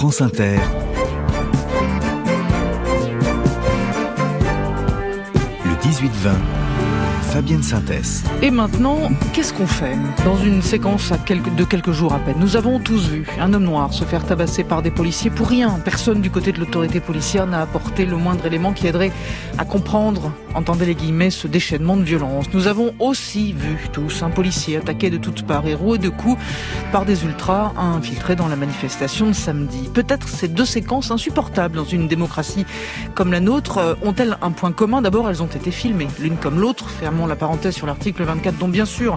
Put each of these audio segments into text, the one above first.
France Inter, le 18-20, Fabienne Synthès. Et maintenant, qu'est-ce qu'on fait dans une séquence de quelques jours à peine? Nous avons tous vu un homme noir se faire tabasser par des policiers pour rien. Personne du côté de l'autorité policière n'a apporté le moindre élément qui aiderait à comprendre, entendez les guillemets, ce déchaînement de violence. Nous avons aussi vu tous un policier attaqué de toutes parts et roué de coups par des ultras infiltrés dans la manifestation de samedi. Peut-être ces deux séquences insupportables dans une démocratie comme la nôtre ont-elles un point commun? D'abord, elles ont été filmées, l'une comme l'autre. Fermons la parenthèse sur l'article 24 dont bien sûr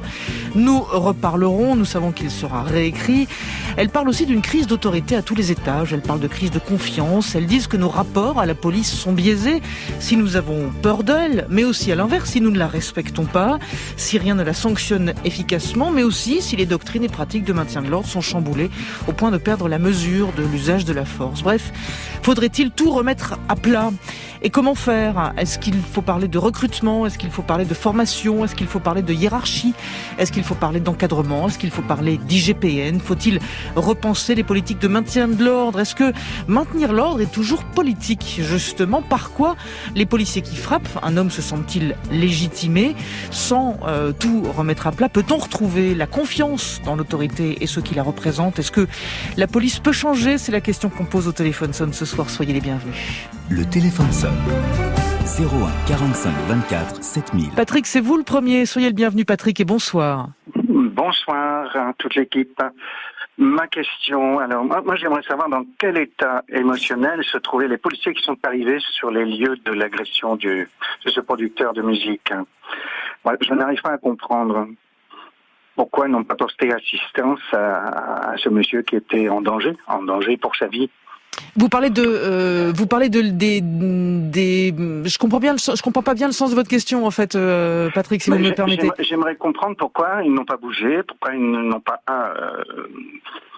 nous reparlerons, nous savons qu'il sera réécrit. Elles parlent aussi d'une crise d'autorité à tous les étages, elles parlent de crise de confiance, elles disent que nos rapports à la police sont biaisés si nous avons peur d'elle, mais aussi à l'inverse si nous ne la respectons pas, si rien ne la sanctionne efficacement, mais aussi si les doctrines et pratiques de maintien de l'ordre sont chamboulées au point de perdre la mesure de l'usage de la force. Bref, faudrait-il tout remettre à plat? Et comment faire? Est-ce qu'il faut parler de recrutement? Est-ce qu'il faut parler de formation? Est-ce qu'il faut parler de hiérarchie? Est-ce qu'il faut parler d'encadrement? Est-ce qu'il faut parler d'IGPN? Faut-il repenser les politiques de maintien de l'ordre? Est-ce que maintenir l'ordre est toujours politique? Justement, par quoi les policiers qui frappent, un homme se sent-il légitimé? Sans tout remettre à plat, peut-on retrouver la confiance dans l'autorité et ceux qui la représentent? Est-ce que la police peut changer? C'est la question qu'on pose au téléphone sonne ce soir. Soyez les bienvenus. Le téléphone sonne. 01 45 24 7000. Patrick, c'est vous le premier. Soyez le bienvenu, Patrick, et bonsoir. Bonsoir à toute l'équipe. Ma question, alors moi j'aimerais savoir dans quel état émotionnel se trouvaient les policiers qui sont arrivés sur les lieux de l'agression de ce producteur de musique. Moi, je n'arrive pas à comprendre pourquoi ils n'ont pas porté assistance à ce monsieur qui était en danger pour sa vie. Vous parlez des je comprends pas bien le sens de votre question en fait, Patrick, si vous me le permettez. J'aimerais comprendre pourquoi ils n'ont pas bougé, pourquoi ils n'ont pas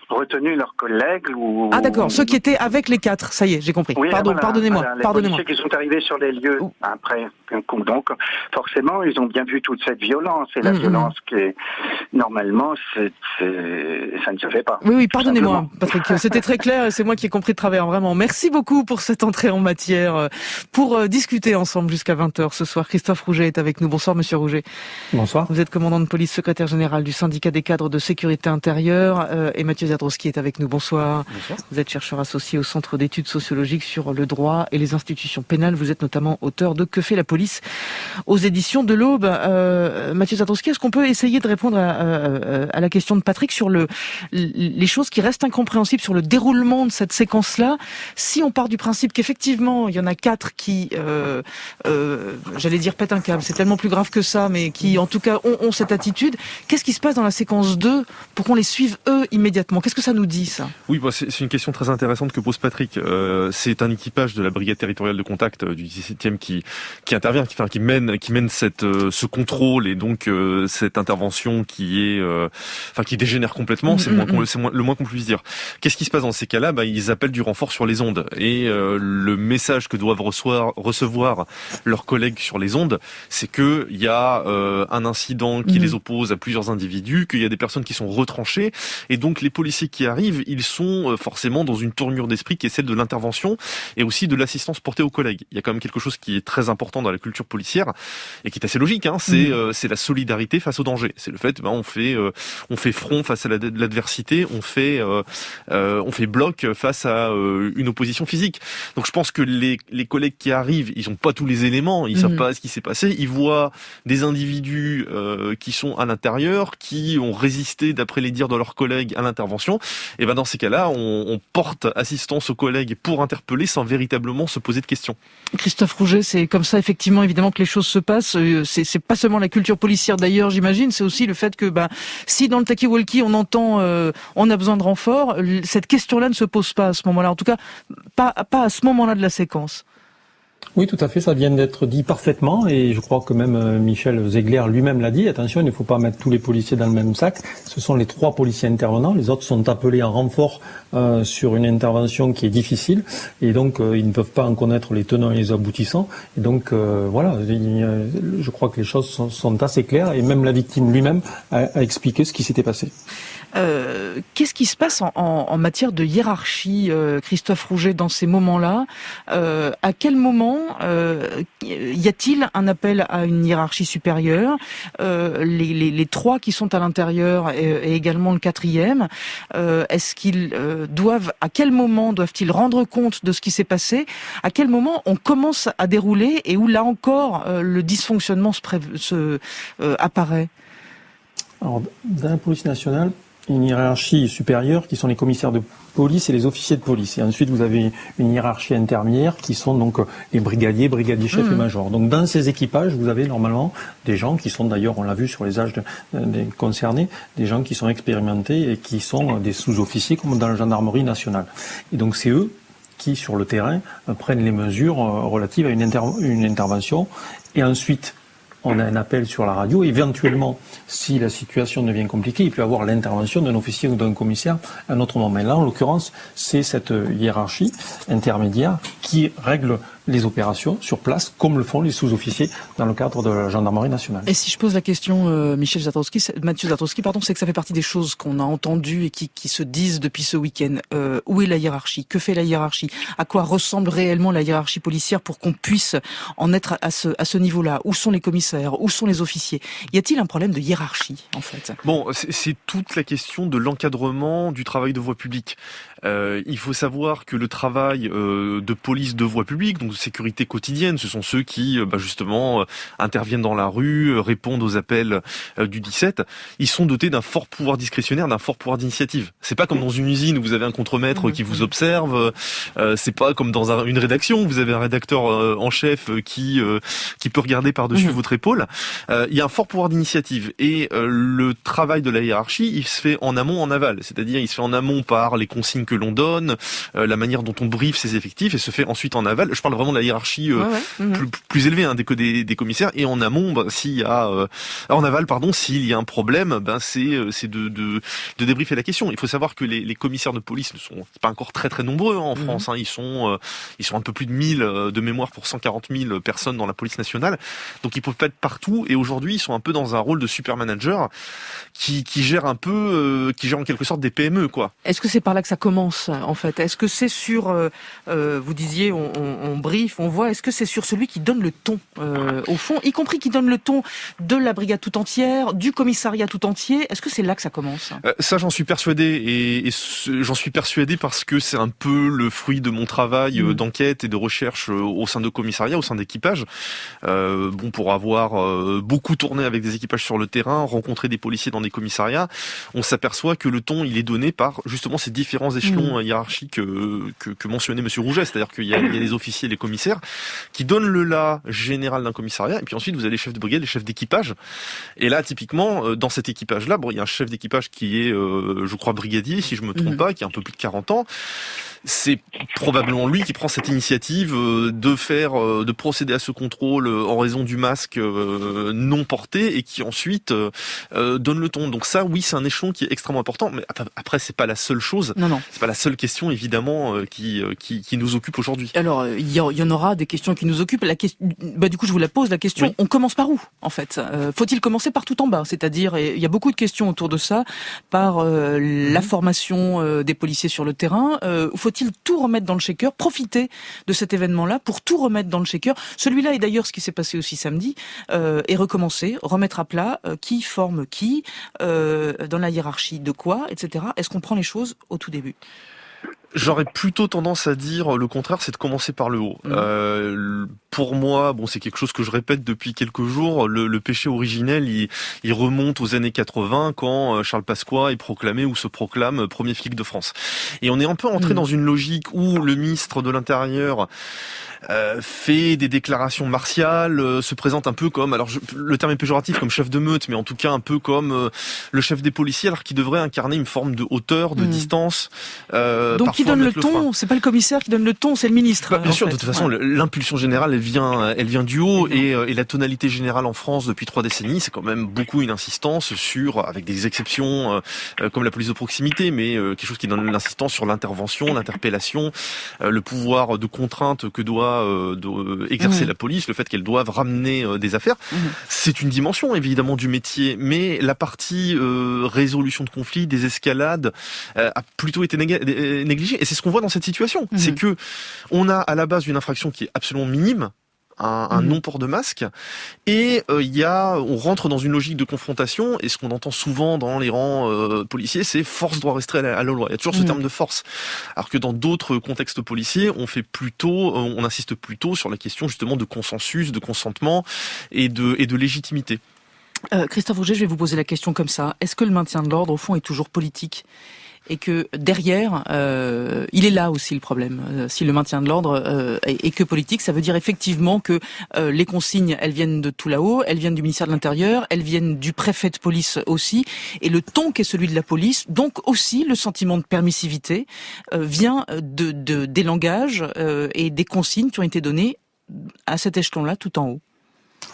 retenu leurs collègues ou... Ah d'accord, ceux qui étaient avec les quatre, ça y est, j'ai compris. Oui, Pardonnez-moi. Les policiers qui sont arrivés sur les lieux après un coup, donc forcément ils ont bien vu toute cette violence et la violence qui est normalement ça ne se fait pas. Oui, pardonnez-moi, Patrick, c'était très clair et c'est moi qui ai compris de travers, vraiment. Merci beaucoup pour cette entrée en matière, pour discuter ensemble jusqu'à 20h ce soir. Christophe Rouget est avec nous. Bonsoir Monsieur Rouget. Bonsoir. Vous êtes commandant de police, secrétaire général du syndicat des cadres de sécurité intérieure et Mathieu Zadrowski est avec nous. Bonsoir. Bonsoir. Vous êtes chercheur associé au Centre d'études sociologiques sur le droit et les institutions pénales. Vous êtes notamment auteur de Que fait la police aux éditions de l'Aube. Mathieu Zadrowski, est-ce qu'on peut essayer de répondre à la question de Patrick sur les choses qui restent incompréhensibles sur le déroulement de cette séquence-là? Si on part du principe qu'effectivement, il y en a 4 qui, j'allais dire pètent un câble, c'est tellement plus grave que ça, mais qui en tout cas ont cette attitude, qu'est-ce qui se passe dans la séquence 2 pour qu'on les suive eux immédiatement? Qu'est-ce que ça nous dit, ça? Oui, c'est une question très intéressante que pose Patrick. C'est un équipage de la brigade territoriale de contact du 17e qui intervient, qui mène ce contrôle et donc cette intervention qui dégénère complètement. C'est le moins qu'on puisse dire. Qu'est-ce qui se passe dans ces cas-là? Ils appellent du renfort sur les ondes et le message que doivent recevoir leurs collègues sur les ondes, c'est que il y a un incident qui les oppose à plusieurs individus, qu'il y a des personnes qui sont retranchées. Et donc les policiers qui arrivent, ils sont forcément dans une tournure d'esprit qui est celle de l'intervention et aussi de l'assistance portée aux collègues. Il y a quand même quelque chose qui est très important dans la culture policière et qui est assez logique, c'est la solidarité face au danger. C'est le fait, on fait front face à l'adversité, on fait bloc face à une opposition physique. Donc je pense que les collègues qui arrivent, ils ont pas tous les éléments, ils savent pas ce qui s'est passé, ils voient des individus qui sont à l'intérieur, qui ont résisté d'après les dires de leurs collègues à l'intervention. Et dans ces cas-là, on porte assistance aux collègues pour interpeller sans véritablement se poser de questions. Christophe Rouget, c'est comme ça effectivement évidemment que les choses se passent. C'est pas seulement la culture policière d'ailleurs, j'imagine, c'est aussi le fait que si dans le talkie-walkie on entend on a besoin de renfort, cette question-là ne se pose pas à ce moment-là. En tout cas, pas à ce moment-là de la séquence. Oui, tout à fait, ça vient d'être dit parfaitement et je crois que même Michel Zegler lui-même l'a dit. Attention, il ne faut pas mettre tous les policiers dans le même sac. Ce sont les 3 policiers intervenants. Les autres sont appelés en renfort sur une intervention qui est difficile et donc ils ne peuvent pas en connaître les tenants et les aboutissants. Et donc voilà, je crois que les choses sont assez claires et même la victime lui-même a expliqué ce qui s'était passé. Qu'est-ce qui se passe en matière de hiérarchie, Christophe Rouget, dans ces moments-là? À quel moment y a-t-il un appel à une hiérarchie supérieure? Les 3 qui sont à l'intérieur et également le 4e, est-ce qu'ils à quel moment doivent-ils rendre compte de ce qui s'est passé? À quel moment on commence à dérouler et où là encore le dysfonctionnement apparaît? Alors, dans la police nationale, une hiérarchie supérieure qui sont les commissaires de police et les officiers de police. Et ensuite, vous avez une hiérarchie intermédiaire qui sont donc les brigadiers, brigadiers-chefs et majors. Donc, dans ces équipages, vous avez normalement des gens qui sont d'ailleurs, on l'a vu sur les âges des concernés, des gens qui sont expérimentés et qui sont des sous-officiers comme dans la gendarmerie nationale. Et donc, c'est eux qui, sur le terrain, prennent les mesures relatives à une intervention. Et ensuite, on a un appel sur la radio. Éventuellement, si la situation devient compliquée, il peut y avoir l'intervention d'un officier ou d'un commissaire à un autre moment. Là, en l'occurrence, c'est cette hiérarchie intermédiaire qui règle les opérations sur place, comme le font les sous-officiers dans le cadre de la gendarmerie nationale. Et si je pose la question, Mathieu Zatorski, c'est que ça fait partie des choses qu'on a entendues et qui se disent depuis ce week-end. Où est la hiérarchie? Que fait la hiérarchie? À quoi ressemble réellement la hiérarchie policière pour qu'on puisse en être à ce niveau-là? Où sont les commissaires? Où sont les officiers? Y a-t-il un problème de hiérarchie, en fait? Bon, c'est toute la question de l'encadrement du travail de voie publique. Il faut savoir que le travail de police de voie publique, donc de sécurité quotidienne, ce sont ceux qui justement interviennent dans la rue, répondent aux appels du 17. Ils sont dotés d'un fort pouvoir discrétionnaire, d'un fort pouvoir d'initiative. C'est pas comme dans une usine où vous avez un contremaître qui vous observe. C'est pas comme dans une rédaction où vous avez un rédacteur en chef qui peut regarder par-dessus votre épaule. Il y a un fort pouvoir d'initiative et le travail de la hiérarchie, il se fait en amont, en aval. C'est-à-dire, il se fait en amont par les consignes que l'on donne, la manière dont on briefe ses effectifs, et se fait ensuite en aval. Je parle vraiment de la hiérarchie plus élevée des commissaires, et en amont, s'il y a en aval, s'il y a un problème, c'est de débriefer la question. Il faut savoir que les commissaires de police ne sont pas encore très très nombreux en France. Ils sont un peu plus de 1000 de mémoire pour 140 000 personnes dans la police nationale. Donc ils peuvent pas être partout, et aujourd'hui ils sont un peu dans un rôle de super manager qui gère un peu, qui gère en quelque sorte des PME, quoi. Est-ce que c'est par là que ça commence, en fait? Est-ce que c'est sur, vous disiez, on brief, on voit, est-ce que c'est sur celui qui donne le ton, au fond, y compris qui donne le ton de la brigade tout entière, du commissariat tout entier? Est-ce que c'est là que ça commence? Ça, j'en suis persuadé, et j'en suis persuadé parce que c'est un peu le fruit de mon travail d'enquête et de recherche au sein de commissariat, au sein d'équipage. Pour avoir beaucoup tourné avec des équipages sur le terrain, rencontré des policiers dans des commissariats, on s'aperçoit que le ton, il est donné par justement ces différents échelons hiérarchiques que mentionnait Monsieur Rouget. C'est-à-dire qu'il y a les officiers et les commissaires qui donnent le là général d'un commissariat, et puis ensuite vous avez les chefs de brigade, les chefs d'équipage. Et là, typiquement, dans cet équipage-là, il y a un chef d'équipage qui est, je crois, brigadier, si je me trompe pas, qui a un peu plus de 40 ans. C'est probablement lui qui prend cette initiative de procéder à ce contrôle en raison du masque non porté, et qui ensuite donne le ton. Donc ça, oui, c'est un échelon qui est extrêmement important. Mais après, c'est pas la seule chose. Non. C'est pas la seule question, évidemment, qui nous occupe aujourd'hui. Alors, il y en aura des questions qui nous occupent. Du coup, je vous la pose, la question. Oui. On commence par où, en fait? Faut-il commencer par tout en bas? C'est-à-dire, il y a beaucoup de questions autour de ça, par la formation des policiers sur le terrain. Faut-il tout remettre dans le shaker, profiter de cet événement-là pour tout remettre dans le shaker? Celui-là est d'ailleurs ce qui s'est passé aussi samedi, et recommencer, remettre à plat qui forme qui, dans la hiérarchie de quoi, etc. Est-ce qu'on prend les choses au tout début? J'aurais plutôt tendance à dire le contraire, c'est de commencer par le haut. pour moi, bon, c'est quelque chose que je répète depuis quelques jours, le péché originel, il remonte aux années 80 quand Charles Pasqua est proclamé ou se proclame premier flic de France. Et on est un peu entré dans une logique où le ministre de l'Intérieur fait des déclarations martiales, se présente un peu comme, alors le terme est péjoratif, comme chef de meute, mais en tout cas un peu comme le chef des policiers, alors qu'il devrait incarner une forme de hauteur, de distance. Donc qui donne le ton, c'est pas le commissaire qui donne le ton, c'est le ministre. Bien sûr, de toute façon, l'impulsion générale, elle vient du haut, et la tonalité générale en France depuis 3 décennies, c'est quand même beaucoup une insistance sur, avec des exceptions comme la police de proximité, mais quelque chose qui donne l'insistance sur l'intervention, l'interpellation, le pouvoir de contrainte que doit exercer la police, le fait qu'elle doive ramener des affaires. C'est une dimension évidemment du métier, mais la partie résolution de conflits, des escalades a plutôt été négligée, et c'est ce qu'on voit dans cette situation. C'est que on a à la base une infraction qui est absolument minime, un non-port de masque, et on rentre dans une logique de confrontation, et ce qu'on entend souvent dans les rangs policiers, c'est force doit rester à la loi. Il y a toujours ce terme de force. Alors que dans d'autres contextes policiers, on insiste plutôt sur la question justement de consensus, de consentement et de légitimité. Christophe Rouget, je vais vous poser la question comme ça. Est-ce que le maintien de l'ordre, au fond, est toujours politique ? Et que derrière, il est là aussi le problème. Si le maintien de l'ordre est que politique, ça veut dire effectivement que les consignes, elles viennent de tout là-haut, elles viennent du ministère de l'Intérieur, elles viennent du préfet de police aussi, et le ton qui est celui de la police, donc aussi le sentiment de permissivité, vient des langages et des consignes qui ont été données à cet échelon-là tout en haut.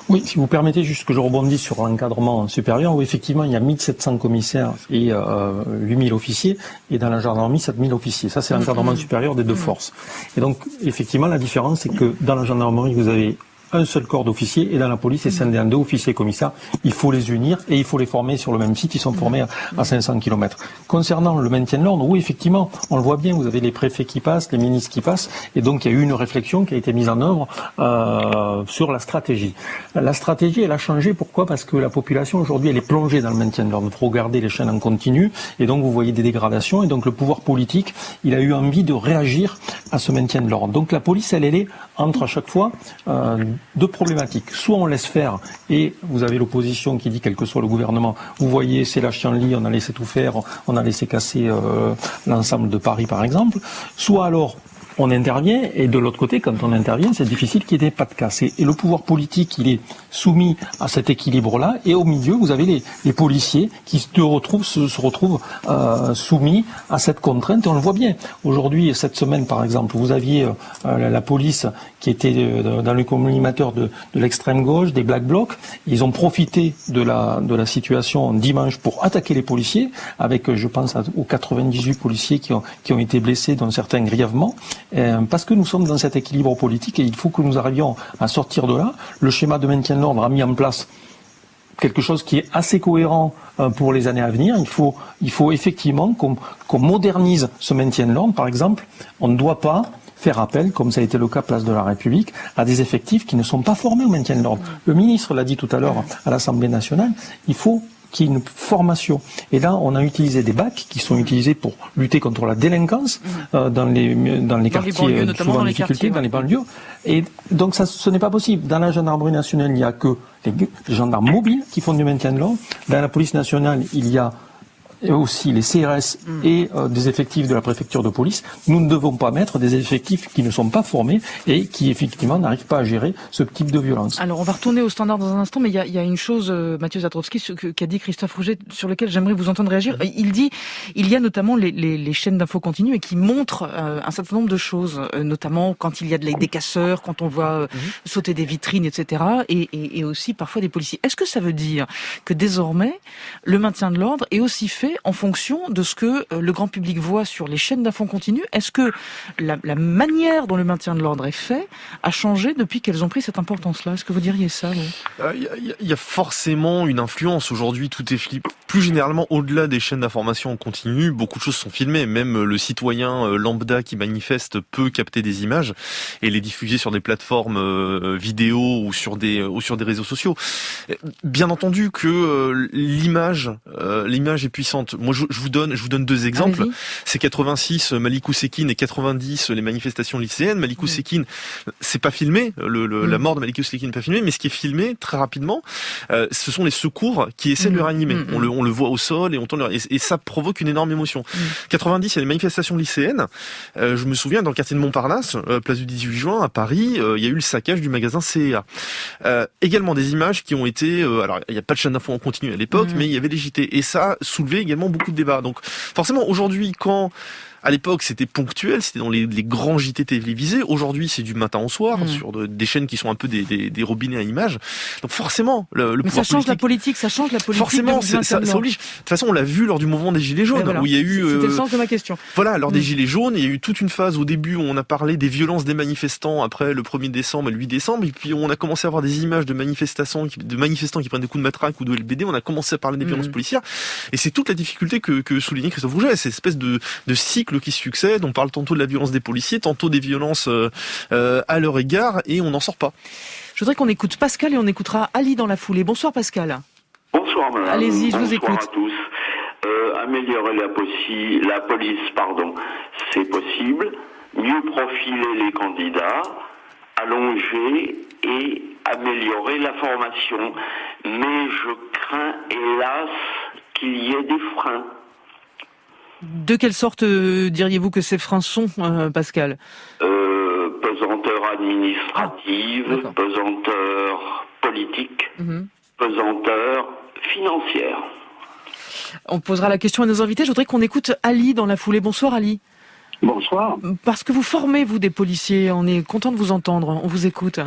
Oui, si vous permettez juste que je rebondisse sur l'encadrement supérieur, où effectivement il y a 1700 commissaires et 8000 officiers, et dans la gendarmerie 7000 officiers. Ça c'est l'encadrement supérieur des deux forces. Et donc effectivement la différence c'est que dans la gendarmerie vous avez un seul corps d'officiers, et dans la police c'est scindé en 2 officiers et commissaires. Il faut les unir et il faut les former sur le même site. Ils sont formés à 500 km. Concernant le maintien de l'ordre, oui effectivement, on le voit bien, vous avez les préfets qui passent, les ministres qui passent, et donc il y a eu une réflexion qui a été mise en œuvre sur la stratégie. La stratégie elle a changé, pourquoi ? Parce que la population aujourd'hui elle est plongée dans le maintien de l'ordre. Il faut regarder les chaînes en continu, et donc vous voyez des dégradations, et donc le pouvoir politique il a eu envie de réagir à ce maintien de l'ordre. Donc la police elle est entre à chaque fois 2 problématiques. Soit on laisse faire, et vous avez l'opposition qui dit, quel que soit le gouvernement, vous voyez, c'est la chienlit, on a laissé tout faire, on a laissé casser l'ensemble de Paris par exemple. Soit alors on intervient, et de l'autre côté, quand on intervient, c'est difficile qu'il n'y ait pas de casse. Et le pouvoir politique, il est soumis à cet équilibre-là, et au milieu, vous avez les policiers qui se retrouvent soumis à cette contrainte, et on le voit bien. Aujourd'hui, cette semaine, par exemple, vous aviez la police qui était dans le collimateur de l'extrême gauche, des Black Blocs. Ils ont profité de la situation dimanche pour attaquer les policiers, avec, je pense, aux 98 policiers qui ont été blessés, dont certains grièvement. Parce que nous sommes dans cet équilibre politique, et il faut que nous arrivions à sortir de là. Le schéma de maintien de l'ordre a mis en place quelque chose qui est assez cohérent pour les années à venir. Il faut effectivement qu'on modernise ce maintien de l'ordre. Par exemple, on ne doit pas faire appel, comme ça a été le cas Place de la République, à des effectifs qui ne sont pas formés au maintien de l'ordre. Le ministre l'a dit tout à l'heure à l'Assemblée nationale, il faut qu'il y ait une formation. Et là, on a utilisé des bacs qui sont utilisés pour lutter contre la délinquance dans les quartiers, banlieues, notamment souvent dans en difficulté, dans les banlieues. Et donc, ce n'est pas possible. Dans la gendarmerie nationale, il n'y a que les gendarmes mobiles qui font du maintien de l'ordre. Dans la police nationale, il y a aussi les CRS et des effectifs de la préfecture de police. Nous ne devons pas mettre des effectifs qui ne sont pas formés et qui effectivement n'arrivent pas à gérer ce type de violence. Alors on va retourner au standard dans un instant, mais il y a une chose, Mathieu Zadrowski, qu'a dit Christophe Rouget, sur lequel j'aimerais vous entendre réagir. Il dit, il y a notamment les chaînes d'infos continues et qui montrent un certain nombre de choses, notamment quand il y a des casseurs, quand on voit sauter des vitrines, etc. Et aussi parfois des policiers. Est-ce que ça veut dire que désormais le maintien de l'ordre est aussi fait en fonction de ce que le grand public voit sur les chaînes d'infos continues? Est-ce que la manière dont le maintien de l'ordre est fait a changé depuis qu'elles ont pris cette importance-là? Est-ce que vous diriez ça? Il y a forcément une influence. Aujourd'hui, tout est flippé. Plus généralement, au-delà des chaînes d'information en continu, beaucoup de choses sont filmées. Même le citoyen lambda qui manifeste peut capter des images et les diffuser sur des plateformes vidéo ou sur des réseaux sociaux. Bien entendu que l'image est puissante. différentes. Moi, je vous donne 2 exemples. Allez-y. C'est 86 Malik Oussekine et 90 les manifestations lycéennes. Malik Oussekine, c'est pas filmé. La mort de Malik Oussekine n'est pas filmé, mais ce qui est filmé très rapidement, ce sont les secours qui essaient de le réanimer. On le voit au sol et on tourne et ça provoque une énorme émotion. 90, il y a les manifestations lycéennes. Je me souviens dans le quartier de Montparnasse, place du 18 juin à Paris, il y a eu le saccage du magasin CEA. Également des images qui ont été, alors il n'y a pas de chaîne d'info en continu à l'époque, mais il y avait les JT et ça a soulevé également beaucoup de débats. Donc forcément aujourd'hui, quand à l'époque, c'était ponctuel, c'était dans les grands JT télévisés. Aujourd'hui, c'est du matin au soir, sur des chaînes qui sont un peu des robinets à images. Donc forcément, le pouvoir ça change la politique, ça change la politique. Forcément, ça oblige. De toute façon, on l'a vu lors du mouvement des Gilets jaunes, voilà. où il y a eu... C'était le sens de ma question. Voilà, lors des Gilets jaunes, il y a eu toute une phase au début où on a parlé des violences des manifestants après le 1er décembre et le 8 décembre, et puis on a commencé à avoir des images de manifestants qui prennent des coups de matraque ou de LBD, on a commencé à parler des violences policières, et c'est toute la difficulté que soulignait Christophe Rouget, cette espèce de cycle qui succède. On parle tantôt de la violence des policiers, tantôt des violences à leur égard, et on n'en sort pas. Je voudrais qu'on écoute Pascal et on écoutera Ali dans la foulée. Bonsoir Pascal. Bonsoir madame. Allez-y, je vous écoute. Bonsoir à tous. Améliorer la police, c'est possible. Mieux profiler les candidats, allonger et améliorer la formation. Mais je crains, hélas, qu'il y ait des freins. De quelle sorte diriez-vous que ces freins sont, Pascal ? Pesanteur administrative, pesanteur politique, pesanteur financière. On posera la question à nos invités. Je voudrais qu'on écoute Ali dans la foulée. Bonsoir Ali. Bonsoir. Parce que vous formez, vous, des policiers. On est content de vous entendre. On vous écoute.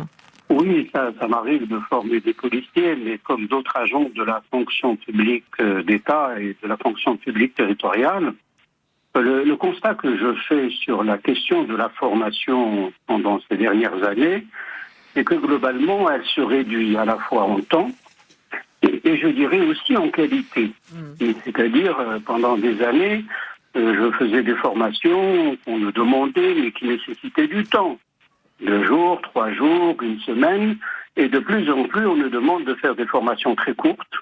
Oui, ça m'arrive de former des policiers, mais comme d'autres agents de la fonction publique d'État et de la fonction publique territoriale, le constat que je fais sur la question de la formation pendant ces dernières années, c'est que globalement, elle se réduit à la fois en temps et je dirais aussi en qualité. C'est-à-dire, pendant des années, je faisais des formations qu'on me demandait, mais qui nécessitaient du temps. 2 jours, 3 jours, 1 semaine, et de plus en plus, on nous demande de faire des formations très courtes,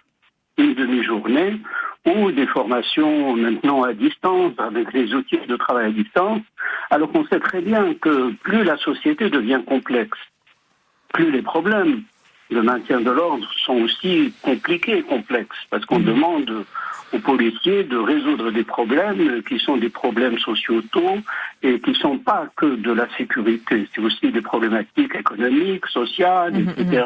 une demi-journée, ou des formations maintenant à distance, avec les outils de travail à distance, alors qu'on sait très bien que plus la société devient complexe, plus les problèmes de maintien de l'ordre sont aussi compliqués et complexes, parce qu'on demande aux policiers de résoudre des problèmes qui sont des problèmes sociétaux et qui ne sont pas que de la sécurité. C'est aussi des problématiques économiques, sociales, etc.,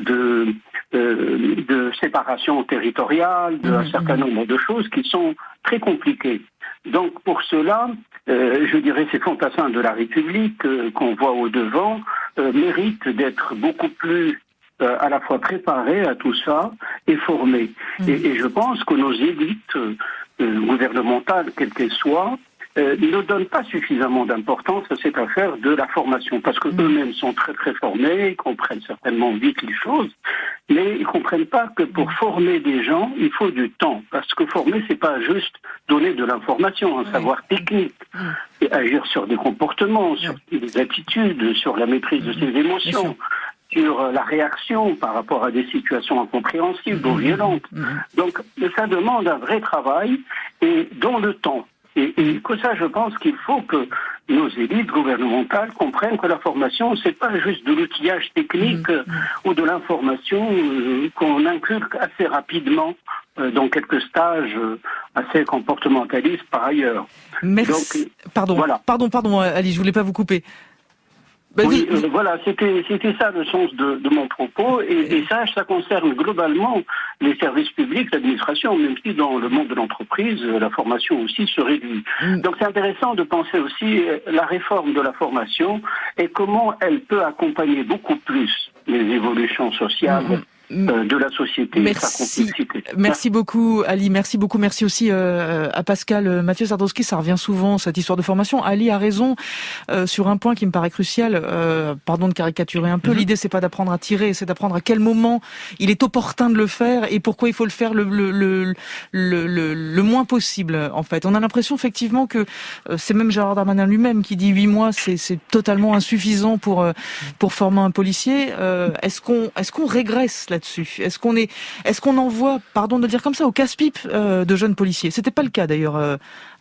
de séparation territoriale, d'un certain nombre de choses qui sont très compliquées. Donc pour cela, je dirais ces fantassins de la République qu'on voit au devant méritent d'être beaucoup plus à la fois préparés à tout ça et formés. Et je pense que nos élites gouvernementales, quelles qu'elles soient, ne donnent pas suffisamment d'importance à cette affaire de la formation, parce que eux-mêmes sont très très formés, ils comprennent certainement vite les choses, mais ils comprennent pas que pour former des gens, il faut du temps, parce que former, c'est pas juste donner de l'information, un savoir technique, et agir sur des comportements, sur des attitudes, sur la maîtrise de ses émotions, sur la réaction par rapport à des situations incompréhensibles ou violentes. Donc ça demande un vrai travail et dans le temps. Et que ça, je pense qu'il faut que nos élites gouvernementales comprennent que la formation, c'est pas juste de l'outillage technique ou de l'information qu'on inculque assez rapidement dans quelques stages assez comportementalistes par ailleurs. Merci. Donc, Pardon, Ali, je voulais pas vous couper. Oui, voilà, c'était ça le sens de mon propos, et ça concerne globalement les services publics, l'administration, même si dans le monde de l'entreprise, la formation aussi se réduit. Donc c'est intéressant de penser aussi la réforme de la formation et comment elle peut accompagner beaucoup plus les évolutions sociales de la société et sa complexité. Merci beaucoup Ali, merci aussi à Pascal Mathieu Sardowski. Ça revient souvent, cette histoire de formation. Ali a raison sur un point qui me paraît crucial, pardon de caricaturer un peu, l'idée c'est pas d'apprendre à tirer, c'est d'apprendre à quel moment il est opportun de le faire et pourquoi il faut le faire le moins possible en fait. On a l'impression effectivement que c'est même Gérald Darmanin lui-même qui dit 8 mois c'est totalement insuffisant pour former un policier. Est-ce qu'on régresse là là-dessus? Est-ce qu'on envoie, pardon de le dire comme ça, au casse-pipe de jeunes policiers? C'était pas le cas d'ailleurs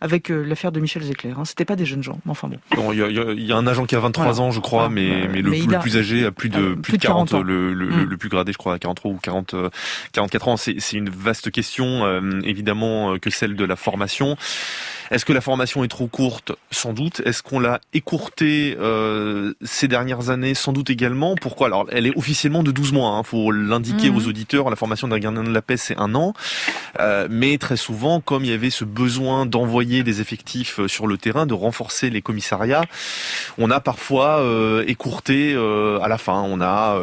avec l'affaire de Michel Zecler. C'était pas des jeunes gens. Enfin bon. Bon, il y a un agent qui a 23 ans, je crois, mais le plus âgé a plus de 40 ans. Le plus gradé, je crois, à 43 ou 44 ans. C'est une vaste question, évidemment, que celle de la formation. Est-ce que la formation est trop courte? Sans doute. Est-ce qu'on l'a écourtée ces dernières années? Sans doute également. Pourquoi? Alors, elle est officiellement de 12 mois. Faut l'indiquer aux auditeurs. La formation d'un gardien de la paix, c'est 1 an. Mais très souvent, comme il y avait ce besoin d'envoyer des effectifs sur le terrain, de renforcer les commissariats, on a parfois écourté à la fin. On a,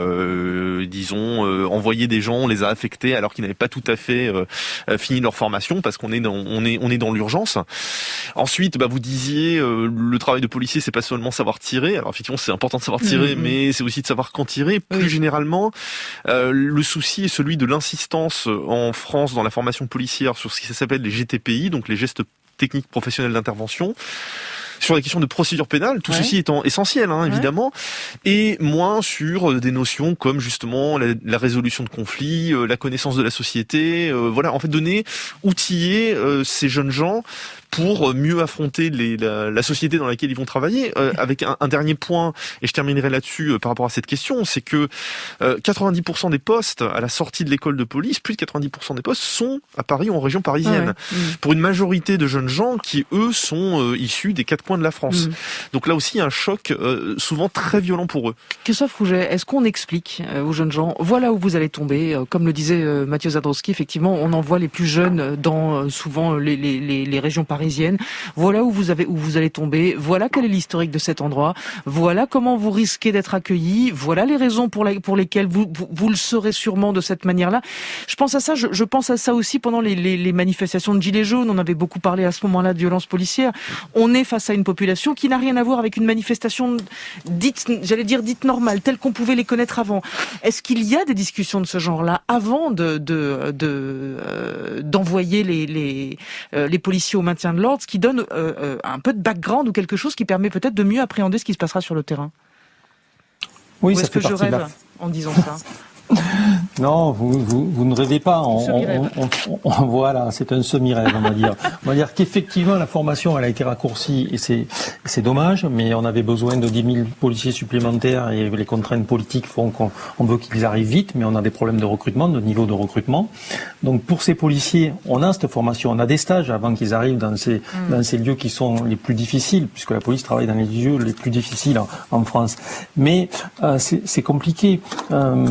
envoyé des gens, on les a affectés alors qu'ils n'avaient pas tout à fait fini leur formation parce qu'on est dans l'urgence. Ensuite, vous disiez, le travail de policier, c'est pas seulement savoir tirer. Alors effectivement, c'est important de savoir tirer, mais c'est aussi de savoir quand tirer. Plus généralement, le souci est celui de l'insistance en France dans la formation policière sur ce qui s'appelle les GTPI, donc les gestes techniques professionnels d'intervention, sur la question de procédure pénale, tout ceci étant essentiel, évidemment, et moins sur des notions comme justement la résolution de conflits, la connaissance de la société, en fait outiller ces jeunes gens pour mieux affronter la société dans laquelle ils vont travailler. Avec un dernier point, et je terminerai là-dessus par rapport à cette question, c'est que 90% des postes à la sortie de l'école de police, plus de 90% des postes sont à Paris ou en région parisienne, pour une majorité de jeunes gens qui, eux, sont issus des 4 coins de la France. Donc là aussi, un choc souvent très violent pour eux. Christophe Rouget, est-ce qu'on explique aux jeunes gens, voilà où vous allez tomber, comme le disait Mathieu Zadrowski, effectivement, on envoie les plus jeunes dans souvent les régions parisiennes. Voilà où vous allez tomber. Voilà quel est l'historique de cet endroit. Voilà comment vous risquez d'être accueillis. Voilà les raisons pour lesquelles vous le serez sûrement de cette manière-là. Je pense à ça. Je pense à ça aussi pendant les manifestations de Gilets jaunes. On avait beaucoup parlé à ce moment-là de violences policières. On est face à une population qui n'a rien à voir avec une manifestation dite normale, telle qu'on pouvait les connaître avant. Est-ce qu'il y a des discussions de ce genre-là avant d'envoyer les policiers au maintien de l'ordre, ce qui donne un peu de background ou quelque chose qui permet peut-être de mieux appréhender ce qui se passera sur le terrain? Oui, ou ça est-ce que fait je partie rêve en disant ça? Non, vous ne rêvez pas. Voilà, c'est un semi-rêve, on va dire. On va dire qu'effectivement, la formation, elle a été raccourcie et c'est dommage, mais on avait besoin de 10 000 policiers supplémentaires et les contraintes politiques font qu'on veut qu'ils arrivent vite, mais on a des problèmes de recrutement, de niveau de recrutement. Donc, pour ces policiers, on a cette formation, on a des stages avant qu'ils arrivent dans ces lieux qui sont les plus difficiles, puisque la police travaille dans les lieux les plus difficiles en France. Mais, c'est compliqué,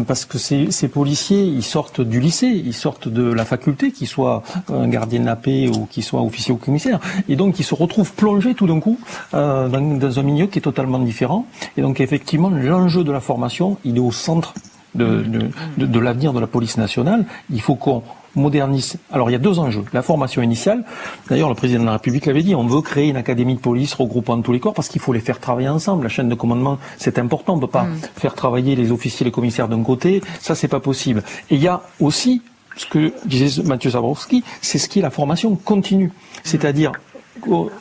parce que ces policiers, ils sortent du lycée, ils sortent de la faculté, qu'ils soient un gardien de la paix ou qu'ils soient officiers ou commissaires. Et donc, ils se retrouvent plongés tout d'un coup dans un milieu qui est totalement différent. Et donc, effectivement, l'enjeu de la formation, il est au centre de l'avenir de la police nationale. Il faut qu'on modernise. Alors, il y a 2 enjeux. La formation initiale. D'ailleurs, le président de la République l'avait dit, on veut créer une académie de police regroupant tous les corps parce qu'il faut les faire travailler ensemble. La chaîne de commandement, c'est important. On ne peut pas faire travailler les officiers et les commissaires d'un côté. Ça, c'est pas possible. Et il y a aussi, ce que disait Mathieu Zadrowski, c'est ce qui est la formation continue. C'est-à-dire,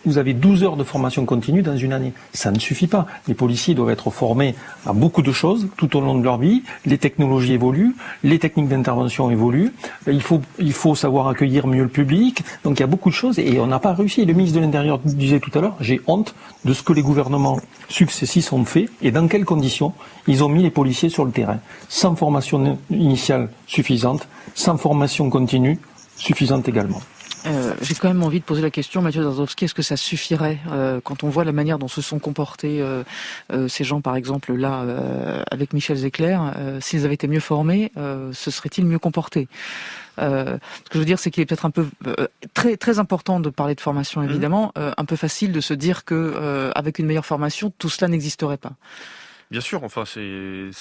vous avez 12 heures de formation continue dans une année. Ça ne suffit pas. Les policiers doivent être formés à beaucoup de choses tout au long de leur vie. Les technologies évoluent, les techniques d'intervention évoluent. Il faut savoir accueillir mieux le public. Donc il y a beaucoup de choses et on n'a pas réussi. Le ministre de l'Intérieur disait tout à l'heure, j'ai honte de ce que les gouvernements successifs ont fait et dans quelles conditions ils ont mis les policiers sur le terrain. Sans formation initiale suffisante, sans formation continue suffisante également. J'ai quand même envie de poser la question, Mathieu Zadrowski, est-ce que ça suffirait quand on voit la manière dont se sont comportés ces gens, par exemple, là, avec Michel Zecler, s'ils avaient été mieux formés, se seraient-ils mieux comportés? Ce que je veux dire, c'est qu'il est peut-être un peu très très important de parler de formation, évidemment, un peu facile de se dire que avec une meilleure formation, tout cela n'existerait pas. Bien sûr, enfin, ce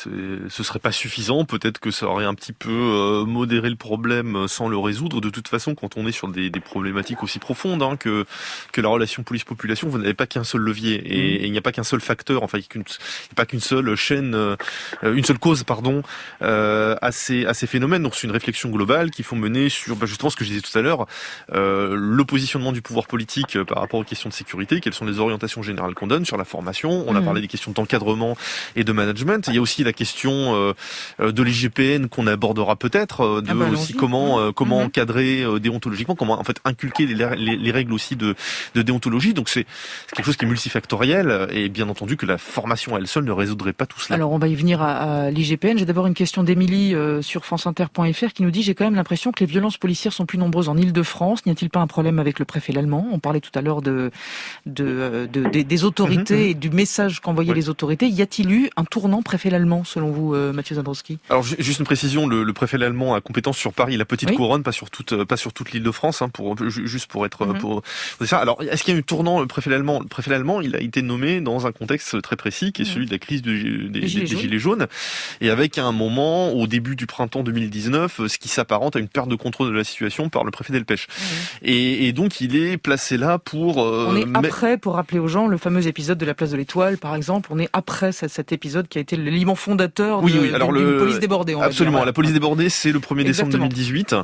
serait pas suffisant. Peut-être que ça aurait un petit peu modéré le problème sans le résoudre. De toute façon, quand on est sur des problématiques aussi profondes que la relation police-population, vous n'avez pas qu'un seul levier et il n'y a pas qu'un seul facteur. Enfin, il n'y a pas qu'une seule chaîne, une seule cause, à ces phénomènes. Donc, c'est une réflexion globale qu'il faut mener sur justement ce que je disais tout à l'heure, le positionnement du pouvoir politique par rapport aux questions de sécurité. Quelles sont les orientations générales qu'on donne sur la formation? On a parlé des questions d'encadrement et de management. Il y a aussi la question de l'IGPN qu'on abordera peut-être, aussi comment encadrer déontologiquement, comment en fait inculquer les règles aussi de déontologie. Donc c'est quelque chose qui est multifactoriel et bien entendu que la formation à elle seule ne résoudrait pas tout cela. Alors on va y venir à l'IGPN. J'ai d'abord une question d'Émilie sur franceinter.fr qui nous dit: j'ai quand même l'impression que les violences policières sont plus nombreuses en Île-de-France. N'y a-t-il pas un problème avec le préfet Lallemand? On parlait tout à l'heure des autorités et du message qu'envoyaient les autorités. Y a-t-il eu un tournant préfet Lallemand selon vous, Mathieu Zabrowski? Alors juste une précision, le préfet Lallemand a compétence sur Paris, la petite couronne, pas sur toute l'Île-de-France, juste pour être pour ça. Alors est-ce qu'il y a eu un tournant? Le préfet Lallemand, il a été nommé dans un contexte très précis qui est celui de la crise des Gilets jaunes, et avec un moment au début du printemps 2019, ce qui s'apparente à une perte de contrôle de la situation par le préfet Delpech. Et donc il est placé là pour... on est après, pour rappeler aux gens, le fameux épisode de la place de l'Étoile, par exemple, on est après cet épisode qui a été l'élément fondateur d'une police débordée. Absolument, la police débordée, c'est le 1er décembre 2018.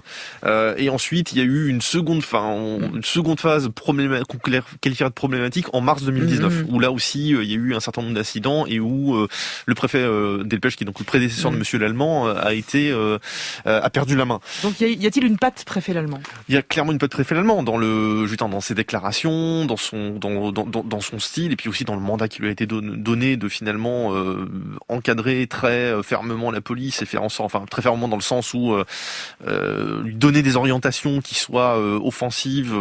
Et ensuite, il y a eu une seconde phase qu'on qualifierait de problématique en mars 2019, où là aussi, il y a eu un certain nombre d'incidents et où le préfet Delpech, qui est donc le prédécesseur de Monsieur Lallemand, a perdu la main. Donc y a-t-il une patte préfet Lallemand? Il y a clairement une patte préfet Lallemand dans ses déclarations, dans son style, et puis aussi dans le mandat qui lui a été donné de finalement encadrer très fermement la police et faire en sorte, enfin très fermement dans le sens où lui donner des orientations qui soient offensives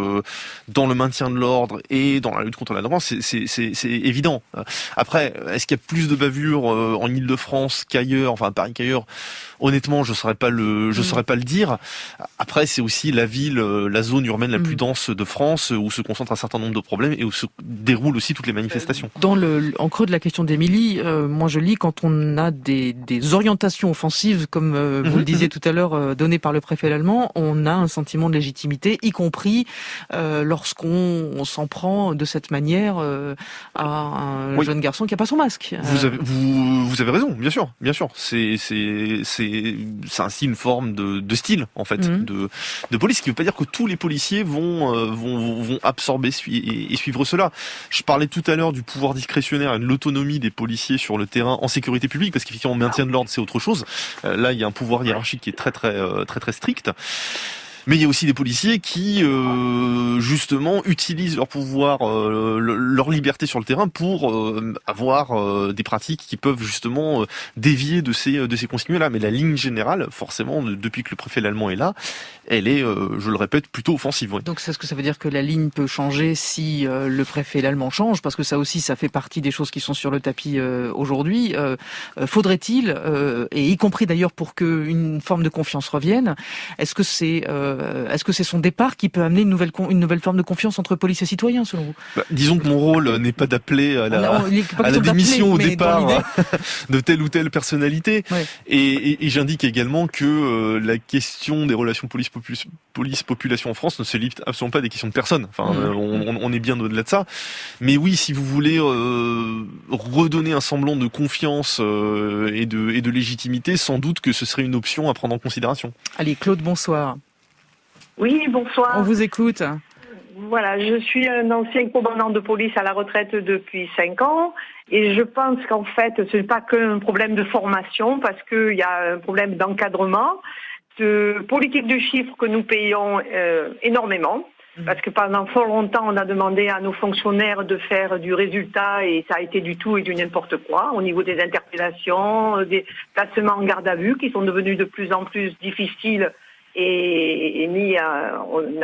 dans le maintien de l'ordre et dans la lutte contre la délinquance, c'est évident. Après, est-ce qu'il y a plus de bavures en Île-de-France qu'ailleurs, enfin à Paris qu'ailleurs? Honnêtement, je saurais pas le dire. Après, c'est aussi la zone urbaine la plus dense de France, où se concentrent un certain nombre de problèmes et où se déroulent aussi toutes les manifestations. En creux de la question d'Émilie, moi je lis, quand on a des orientations offensives, comme vous le disiez tout à l'heure, données par le préfet Lallemand, on a un sentiment de légitimité, y compris lorsqu'on s'en prend de cette manière à un jeune garçon qui n'a pas son masque. Vous avez raison, bien sûr. C'est ainsi une forme de style, en fait, de police, ce qui ne veut pas dire que tous les policiers vont absorber et suivre cela. Je parlais tout à l'heure du pouvoir discrétionnaire et de l'autonomie des policiers sur le terrain en sécurité publique, parce qu'effectivement, maintien de l'ordre, c'est autre chose. Là, il y a un pouvoir hiérarchique qui est très strict. Mais il y a aussi des policiers qui, justement, utilisent leur pouvoir, leur liberté sur le terrain pour avoir des pratiques qui peuvent justement dévier de ces consignes-là. Mais la ligne générale, forcément, depuis que le préfet Lallemand est là, elle est, je le répète, plutôt offensive. Oui. Donc, est-ce que ça veut dire que la ligne peut changer si le préfet Lallemand change? Parce que ça aussi, ça fait partie des choses qui sont sur le tapis aujourd'hui. Faudrait-il, et y compris d'ailleurs pour qu'une forme de confiance revienne, est-ce que c'est son départ qui peut amener une nouvelle forme de confiance entre police et citoyens, selon vous? Disons que mon rôle n'est pas d'appeler à la démission au départ de telle ou telle personnalité. Ouais. Et j'indique également que la question des relations police-population en France ne se limite absolument pas à des questions de personnes. Enfin, on est bien au-delà de ça. Mais oui, si vous voulez redonner un semblant de confiance et de légitimité, sans doute que ce serait une option à prendre en considération. Allez, Claude, bonsoir. Oui, bonsoir. On vous écoute. Voilà, je suis un ancien commandant de police à la retraite depuis 5 ans et je pense qu'en fait, ce n'est pas qu'un problème de formation parce qu'il y a un problème d'encadrement, de politique de chiffres que nous payons énormément. Parce que pendant fort longtemps, on a demandé à nos fonctionnaires de faire du résultat et ça a été du tout et du n'importe quoi au niveau des interpellations, des placements en garde à vue qui sont devenus de plus en plus difficiles. On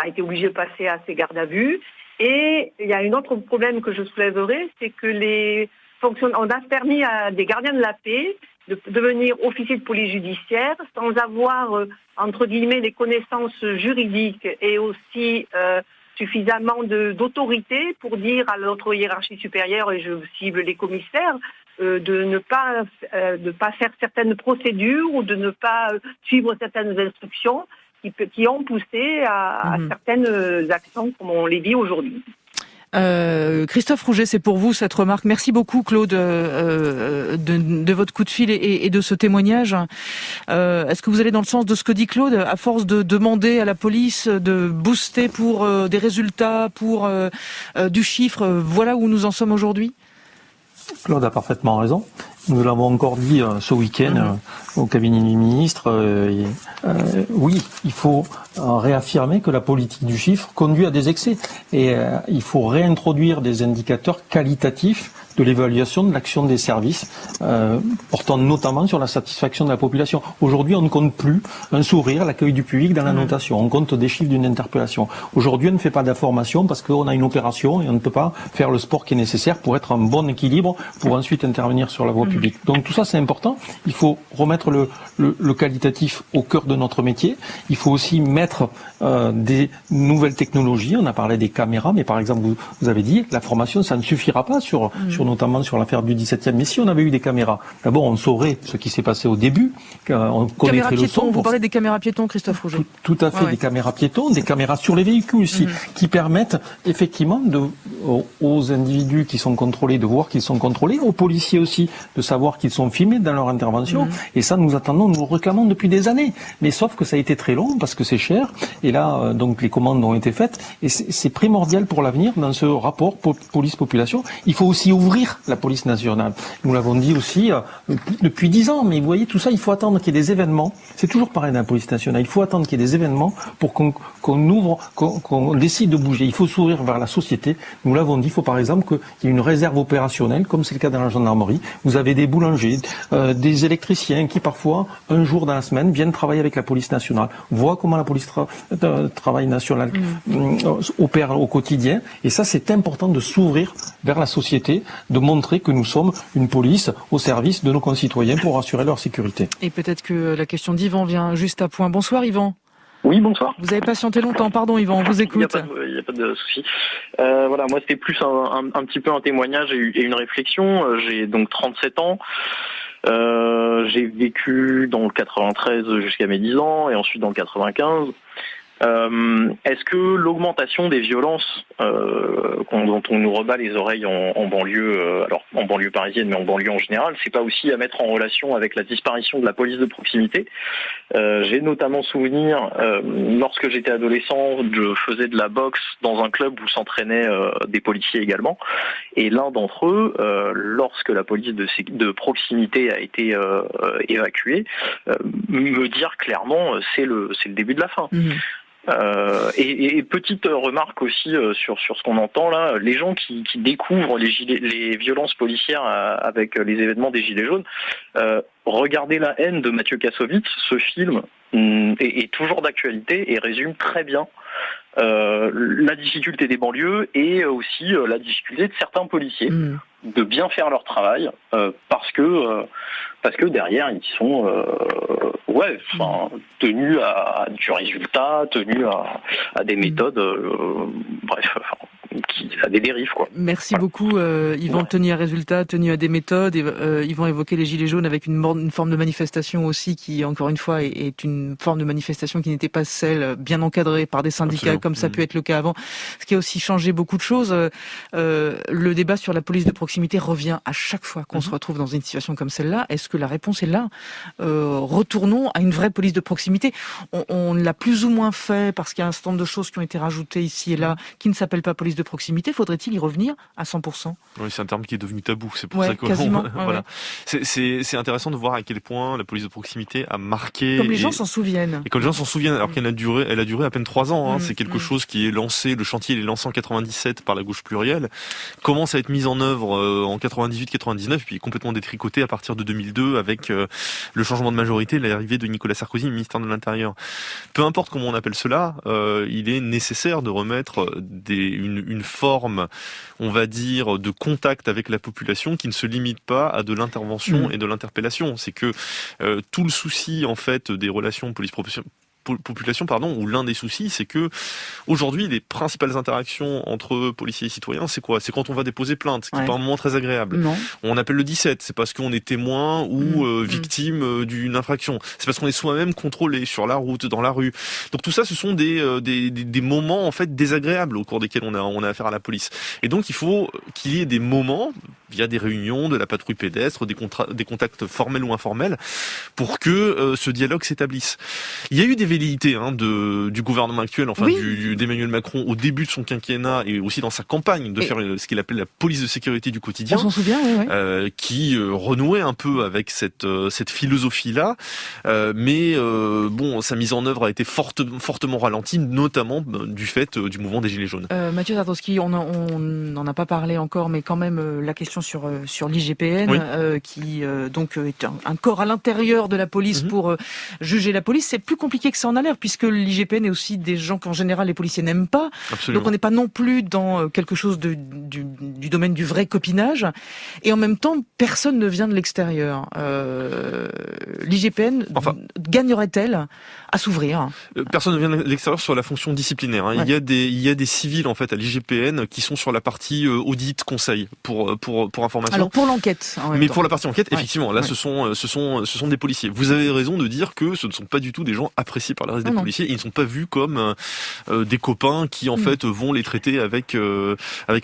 a été obligé de passer à ces gardes à vue. Et il y a un autre problème que je soulèverai, c'est que on a permis à des gardiens de la paix de devenir officiers de police judiciaire sans avoir, entre guillemets, les connaissances juridiques et aussi suffisamment d'autorité pour dire à notre hiérarchie supérieure, et je cible les commissaires, de ne pas faire certaines procédures ou de ne pas suivre certaines instructions qui ont poussé à certaines actions comme on les vit aujourd'hui. Christophe Rouget, c'est pour vous cette remarque. Merci beaucoup, Claude, de votre coup de fil et de ce témoignage. Est-ce que vous allez dans le sens de ce que dit Claude, à force de demander à la police de booster pour des résultats, pour du chiffre, voilà où nous en sommes aujourd'hui? Claude a parfaitement raison. Nous l'avons encore dit ce week-end au cabinet du ministre. Oui, il faut réaffirmer que la politique du chiffre conduit à des excès. Et il faut réintroduire des indicateurs qualitatifs de l'évaluation de l'action des services, portant notamment sur la satisfaction de la population. Aujourd'hui, on ne compte plus un sourire, l'accueil du public dans la notation. On compte des chiffres d'une interpellation. Aujourd'hui, on ne fait pas d'information parce qu'on a une opération et on ne peut pas faire le sport qui est nécessaire pour être en bon équilibre, pour ensuite intervenir sur la voie publique. Donc tout ça, c'est important. Il faut remettre le qualitatif au cœur de notre métier. Il faut aussi mettre des nouvelles technologies. On a parlé des caméras, mais par exemple, vous avez dit, la formation, ça ne suffira pas notamment sur l'affaire du 17e. Mais si on avait eu des caméras, d'abord, on saurait ce qui s'est passé au début. On connaîtrait le son. Vous parlez des caméras piétons, Christophe Rouget. Tout à fait, des caméras piétons, des caméras sur les véhicules aussi, qui permettent effectivement aux individus qui sont contrôlés de voir qu'ils sont contrôlés, aux policiers aussi de savoir qu'ils sont filmés dans leur intervention. Et ça, nous le réclamons depuis des années. Mais sauf que ça a été très long parce que c'est cher. Et là, donc les commandes ont été faites. Et c'est primordial pour l'avenir dans ce rapport police-population. Il faut aussi ouvrir la police nationale. Nous l'avons dit aussi depuis 10 ans. Mais vous voyez, tout ça, il faut attendre qu'il y ait des événements. C'est toujours pareil dans la police nationale. Il faut attendre qu'il y ait des événements pour qu'on ouvre, qu'on décide de bouger. Il faut s'ouvrir vers la société. Nous l'avons dit. Il faut par exemple qu'il y ait une réserve opérationnelle, comme c'est le cas dans la gendarmerie. Vous avez des boulangers, des électriciens qui parfois, un jour dans la semaine, viennent travailler avec la police nationale, voient comment la police travail national opère au quotidien. Et ça, c'est important de s'ouvrir vers la société, de montrer que nous sommes une police au service de nos concitoyens pour assurer leur sécurité. Et peut-être que la question d'Yvan vient juste à point. Bonsoir Yvan. Oui, bonsoir. Vous avez patienté longtemps, pardon Yvan, on vous écoute. Il n'y a pas de souci. Voilà, moi c'était plus un petit peu un témoignage et une réflexion. J'ai donc 37 ans. J'ai vécu dans le 93 jusqu'à mes 10 ans et ensuite dans le 95. Est-ce que l'augmentation des violences dont on nous rebat les oreilles en banlieue, alors en banlieue parisienne mais en banlieue en général, c'est pas aussi à mettre en relation avec la disparition de la police de proximité? J'ai notamment souvenir, lorsque j'étais adolescent, je faisais de la boxe dans un club où s'entraînaient des policiers également, et l'un d'entre eux, lorsque la police de proximité a été évacuée, me dire clairement c'est le début de la fin. Et petite remarque aussi sur ce qu'on entend là, les gens qui découvrent les violences policières avec les événements des Gilets jaunes, regardez La haine de Mathieu Kassovitz. Ce film est toujours d'actualité et résume très bien la difficulté des banlieues et aussi la difficulté de certains policiers de bien faire leur travail parce que derrière ils sont tenus à du résultat, tenus à des méthodes à des dérives quoi. Merci beaucoup Yvan, tenu à résultat, tenu à des méthodes. Yvan évoquait les Gilets jaunes avec une forme de manifestation aussi qui, encore une fois, est une forme de manifestation qui n'était pas celle bien encadrée par des syndicats. Absolument. Comme ça peut être le cas avant. Ce qui a aussi changé beaucoup de choses. Le débat sur la police de proximité revient à chaque fois qu'on se retrouve dans une situation comme celle-là. Est-ce que la réponse est là? Retournons à une vraie police de proximité. On l'a plus ou moins fait parce qu'il y a un certain nombre de choses qui ont été rajoutées ici et là qui ne s'appellent pas police de proximité. Faudrait-il y revenir à 100%? Oui, c'est un terme qui est devenu tabou. C'est pour ça que voilà. C'est intéressant de voir à quel point la police de proximité a marqué. Comme les gens s'en souviennent. Et comme les gens s'en souviennent, alors qu'elle a duré à peine 3 ans. C'est quelque chose qui est lancé. Le chantier il est lancé en 97 par la gauche plurielle. Commence à être mis en œuvre en 98-99, puis complètement détricoté à partir de 2002 avec le changement de majorité, l'arrivée de Nicolas Sarkozy, ministre de l'Intérieur. Peu importe comment on appelle cela, il est nécessaire de remettre une forme, on va dire, de contact avec la population qui ne se limite pas à de l'intervention et de l'interpellation. C'est que tout le souci en fait des relations police-population, où l'un des soucis, c'est que aujourd'hui, les principales interactions entre policiers et citoyens, c'est quoi? C'est quand on va déposer plainte, qui n'est pas un moment très agréable. Non. On appelle le 17, c'est parce qu'on est témoin ou victime d'une infraction. C'est parce qu'on est soi-même contrôlé sur la route, dans la rue. Donc tout ça, ce sont des moments en fait désagréables au cours desquels on a affaire à la police. Et donc il faut qu'il y ait des moments via des réunions de la patrouille pédestre, des contacts formels ou informels, pour que ce dialogue s'établisse. Il y a eu des velléités du gouvernement actuel, d'Emmanuel Macron, au début de son quinquennat et aussi dans sa campagne, de faire ce qu'il appelle la police de sécurité du quotidien. On s'en souvient, oui. Qui renouait un peu avec cette philosophie-là, mais sa mise en œuvre a été fortement ralentie, notamment du fait du mouvement des Gilets jaunes. Mathieu Tartowski, on n'en a pas parlé encore, mais quand même la question sur l'IGPN, qui donc est un corps à l'intérieur de la police pour juger la police, c'est plus compliqué que ça en a l'air, puisque l'IGPN est aussi des gens qu'en général les policiers n'aiment pas. Absolument. Donc on n'est pas non plus dans quelque chose du domaine du vrai copinage, et en même temps personne ne vient de l'extérieur. L'IGPN gagnerait-elle à s'ouvrir? Personne ne vient de l'extérieur sur la fonction disciplinaire. Il y a des civils en fait à l'IGPN qui sont sur la partie audit conseil pour information. Alors pour l'enquête. Mais pour la partie enquête, effectivement, là ce sont des policiers. Vous avez raison de dire que ce ne sont pas du tout des gens appréciés par le reste des policiers. Ils ne sont pas vus comme des copains qui en fait vont les traiter avec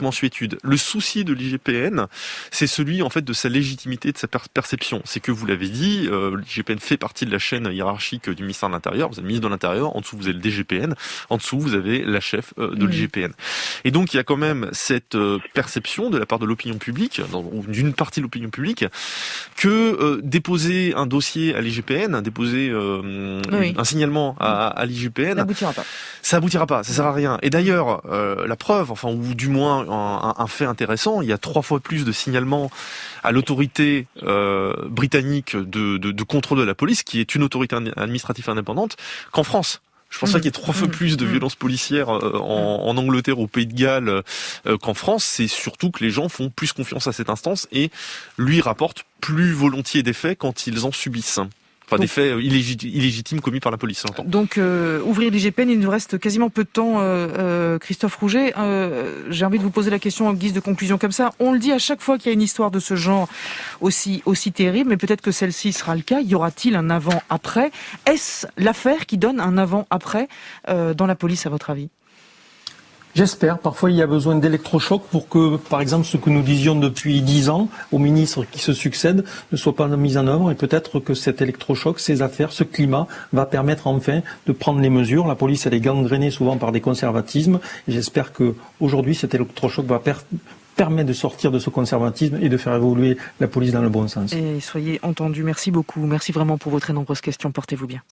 mansuétude. Le souci de l'IGPN, c'est celui en fait de sa légitimité, de sa perception. C'est que vous l'avez dit, l'IGPN fait partie de la chaîne hiérarchique du ministère de l'Intérieur. Vous avez le ministre de l'Intérieur, en dessous vous avez le DGPN, en dessous vous avez la chef de l'IGPN. Et donc il y a quand même cette perception de la part de l'opinion publique, ou d'une partie de l'opinion publique, que déposer un dossier à l'IGPN, déposer un signalement à l'IGPN, ça aboutira pas, ça sert à rien. Et d'ailleurs, la preuve, ou du moins un fait intéressant, il y a 3 fois plus de signalements à l'autorité britannique de contrôle de la police, qui est une autorité administrative indépendante, qu'en France. Je pense pas qu'il y ait 3 fois plus de violences policières en Angleterre, au Pays de Galles, qu'en France. C'est surtout que les gens font plus confiance à cette instance et lui rapportent plus volontiers des faits quand ils en subissent. Des faits illégitimes commis par la police. Donc, ouvrir l'IGPN, il nous reste quasiment peu de temps. Christophe Rouget, j'ai envie de vous poser la question en guise de conclusion comme ça. On le dit à chaque fois qu'il y a une histoire de ce genre aussi terrible, mais peut-être que celle-ci sera le cas. Y aura-t-il un avant-après? Est-ce l'affaire qui donne un avant-après dans la police, à votre avis? J'espère. Parfois, il y a besoin d'électrochocs pour que, par exemple, ce que nous disions depuis 10 ans aux ministres qui se succèdent ne soit pas mis en œuvre. Et peut-être que cet électrochoc, ces affaires, ce climat va permettre enfin de prendre les mesures. La police, elle est gangrénée souvent par des conservatismes. Et j'espère que aujourd'hui, cet électrochoc va permet de sortir de ce conservatisme et de faire évoluer la police dans le bon sens. Et soyez entendus. Merci beaucoup. Merci vraiment pour vos très nombreuses questions. Portez-vous bien.